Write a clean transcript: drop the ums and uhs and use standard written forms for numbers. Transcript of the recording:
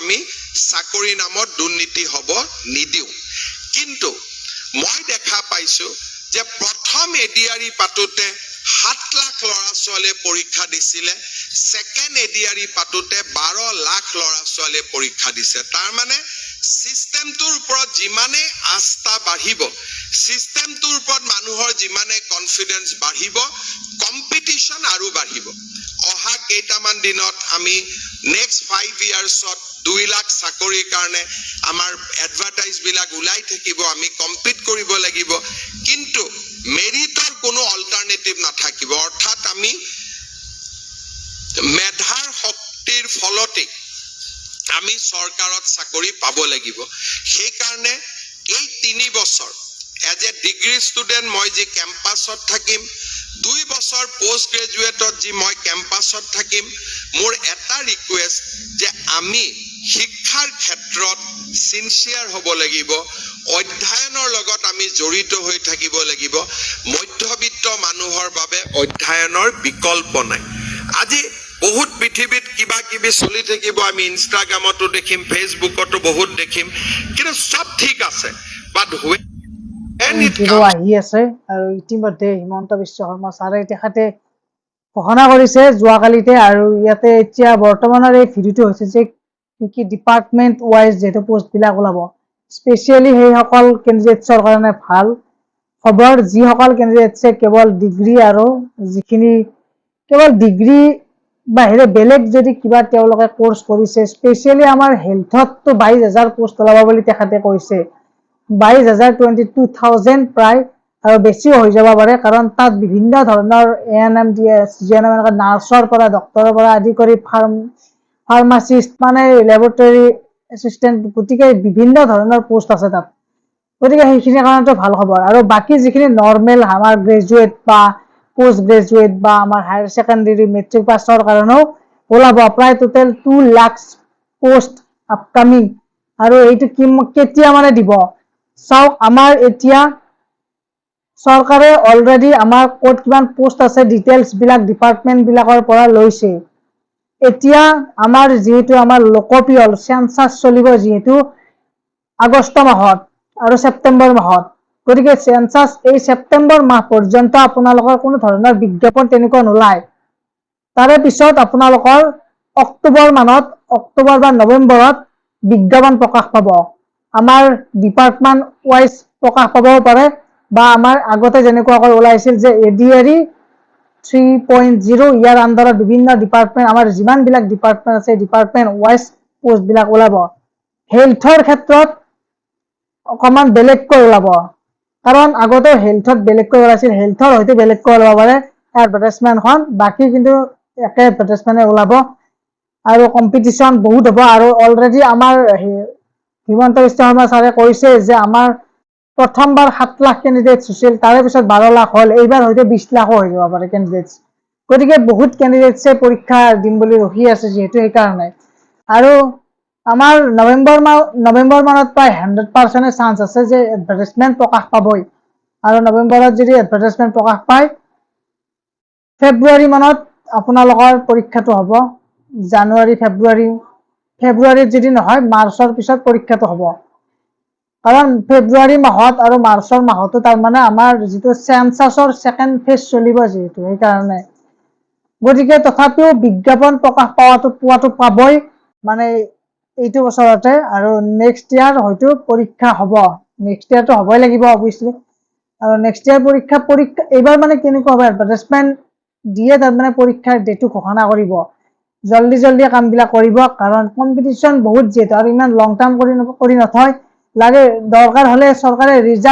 আমি চাকৰি নামত দুৰ্নীতি হ'ব নিদিও কিন্তু মই দেখা পাইছো যে প্ৰথম এডিআৰি পাতোতে 7 লাখ ল'ৰা ছোৱালীয়ে পৰীক্ষা দিছিলে সেকেন্ড এডিআৰি পাতোতে 12 লাখ ল'ৰা ছোৱালীয়ে পৰীক্ষা দিছে তাৰ মানে সিস্টেমটোৰ ওপৰত যিমানে আস্থা বাঢ়িব সিস্টেমটোৰ ওপৰত মানুহৰ যিমানে কনফিডেন্স বাঢ়িব কম্পিটিশন আৰু বাঢ়িব অহা কেইটামান দিনত আমি নেক্সট 5 ইয়াৰ্ছত 2 লাখ চাকৰিৰ কাৰণে আমাৰ এডভাৰটাইজ বিলাক উলাই থাকিব আমি কম্পিট কৰিব লাগিব কিন্তু মেৰিটৰ কোনো অল্টাৰনেটিভ নাথাকিব অৰ্থাৎ আমি মেধাৰ শক্তিৰ ফলতে আমি চৰকাৰত চাকৰি পাব লাগিব সেই কাৰণে এই 3 বছৰ এজ এ ডিগ্ৰী ষ্টুডেন্ট মই যে কেম্পাছত থাকিম 2 বছৰ পোষ্ট গ্ৰেজুৱেটত যে মই কেম্পাছত থাকিম মোৰ এটা ৰিকুৱেষ্ট যে আমি শিক্ষাৰ ক্ষেত্ৰত সিনসিয়াৰ হ'ব লাগিব অধ্যয়নৰ লগত আমি জড়িত হৈ থাকিব লাগিব মধ্যবিত্ত মানুহৰ বাবে অধ্যয়নৰ বিকল্প নাই আজি বহুত পৃথিৱীত কিবা কিবি চলি থাকিব আমি ইনষ্টাগ্ৰামতো দেখিম ফেচবুকতো বহুত দেখিম কিন্তু সব ঠিক আছে বাট আহি আছে আৰু ইতিমধ্যে হিমন্ত বিশ্ব শৰ্মা ছাৰে তেখেতে ঘোষণা কৰিছে যোৱাকালিতে আৰু ইয়াতে এতিয়া বৰ্তমানৰ এই ভিডিঅ'টো হৈছে যে কি ডিপাৰ্টমেণ্ট ৱাইজ যেহেতু পোষ্টবিলাক ওলাব স্পেচিয়েলি সেইসকল কেণ্ডিডেটছৰ কাৰণে ভাল খবৰ যিসকল কেণ্ডিডেটছে কেৱল ডিগ্ৰী আৰু যিখিনি কেৱল ডিগ্ৰী বাহিৰে বেলেগ যদি কিবা তেওঁলোকে কোৰ্চ কৰিছে স্পেচিয়েলি আমাৰ হেল্থততো 22,000 পোষ্ট ওলাব বুলি তেখেতে কৈছে 22,000 প্ৰায় আৰু বেছিও হৈ যাব পাৰে কাৰণ তাত বিভিন্ন ধৰণৰ এএনএম জিএনএম নাৰ্ছৰ পৰা ডক্টৰৰ পৰা আদি কৰি ফাৰ্মাচিষ্ট মানে লেবৰেটৰী এছিষ্টেণ্ট গতিকে বিভিন্ন ধৰণৰ পোষ্ট আছে তাত গতিকে সেইখিনি কাৰণেতো ভাল খবৰ আৰু বাকী যিখিনি নৰ্মেল আমাৰ গ্ৰেজুৱেট বা পোষ্ট গ্ৰেজুৱেট বা আমাৰ হায়াৰ ছেকেণ্ডাৰী মেট্ৰিক পাছৰ কাৰণেও ওলাব প্ৰায় টোটেল 2 লাখ পোষ্ট আপকামিং আৰু এইটো কেতিয়া মানে দিব চাওক আমাৰ এতিয়া চৰকাৰে অলৰেডি আমাৰ ক'ত কিমান পোষ্ট আছে ডিটেইলছ বিলাক ডিপাৰ্টমেণ্ট বিলাকৰ পৰা লৈছে এতিয়া আমাৰ যেহেতু আমাৰ লোকপিয়ল সেন্সাস চলিব যেহেতু আগষ্ট মাহত আৰু ছেপ্টেম্বৰ মাহত গতিকে সেন্সাস এই ছেপ্টেম্বৰ মাহ পৰ্যন্ত আপোনালোকৰ কোনো ধৰণৰ বিজ্ঞাপন তেনেকুৱা নোলায় তাৰে পিছত আপোনালোকৰ অক্টোবৰ মানত অক্টোবৰ বা নৱেম্বৰত বিজ্ঞাপন প্ৰকাশ পাব আমাৰ ডিপাৰ্টমেণ্ট ৱাইজ প্ৰকাশ পাবও পাৰে বা আমাৰ আগতে যেনেকুৱাকৈ ওলাইছিল যে এডিআৰি 3.0 ইয়াৰ আণ্ডাৰত বিভিন্ন ডিপাৰ্টমেণ্ট আমাৰ যিমানবিলাক ডিপাৰ্টমেণ্ট আছে ডিপাৰ্টমেণ্ট ৱাইজ পোষ্টবিলাক ওলাব হেল্থৰ ক্ষেত্ৰত অকণমান বেলেগকৈ ওলাব কাৰণ আগতে হেল্থত বেলেগকৈ ওলাইছিল হেল্থৰ হয়তো বেলেগকৈ ওলাব পাৰে এডভাৰটাইজমেণ্টখন বাকী কিন্তু একে এডভাৰটাইজমেণ্টে ওলাব আৰু কম্পিটিশ্যন বহুত হ'ব আৰু অলৰেডি আমাৰ হিমন্ত বিশ্ব শৰ্মা ছাৰে কৈছে যে আমাৰ প্ৰথমবাৰ 7 লাখ কেণ্ডিডেটছ হৈছিল তাৰে পিছত 12 লাখ হ'ল এইবাৰ হয়তো 20 লাখো হৈ যাব পাৰে কেণ্ডিডেটছ গতিকে বহুত কেণ্ডিডেটছে পৰীক্ষা দিম বুলি ৰখি আছে যিহেতু সেইকাৰণে আৰু আমাৰ নৱেম্বৰ মানত প্ৰায় 100% চান্স আছে যে এডভাৰটাইজমেণ্ট প্ৰকাশ পাবই আৰু নৱেম্বৰত যদি এডভাৰটাইজমেণ্ট প্ৰকাশ পায় ফেব্ৰুৱাৰী মানত আপোনালোকৰ পৰীক্ষাটো হ'ব জানুৱাৰী ফেব্ৰুৱাৰীত যদি নহয় মাৰ্চৰ পিছত পৰীক্ষাটো হ'ব কাৰণ ফেব্ৰুৱাৰী মাহত আৰু মাৰ্চৰ মাহতো তাৰমানে আমাৰ যিটো সেন্সাসৰ ছেকেণ্ড ফেজ চলিব যিহেতু সেইকাৰণে গতিকে তথাপিও বিজ্ঞাপন প্ৰকাশ পোৱাটো পাবই মানে এইটো বছৰতে আৰু নেক্সট ইয়াৰ হয়তো পৰীক্ষা হ'ব নেক্সট ইয়াৰটো হ'বই লাগিব অবভিয়াছলি আৰু নেক্সট ইয়াৰ পৰীক্ষা এইবাৰ মানে কেনেকুৱা হ'ব এডভাৰটাইজমেণ্ট দিয়ে তাৰমানে পৰীক্ষাৰ ডেটটো ঘোষণা কৰিব জলদি কামবিলাক কৰিব কাৰণ কম্পিটিশ্যন বহুত যিহেতু আৰু ইমান লং টাৰ্ম কৰি নথয় লাগে দৰকাৰ হ'লে চৰকাৰে ৰিজাল্ট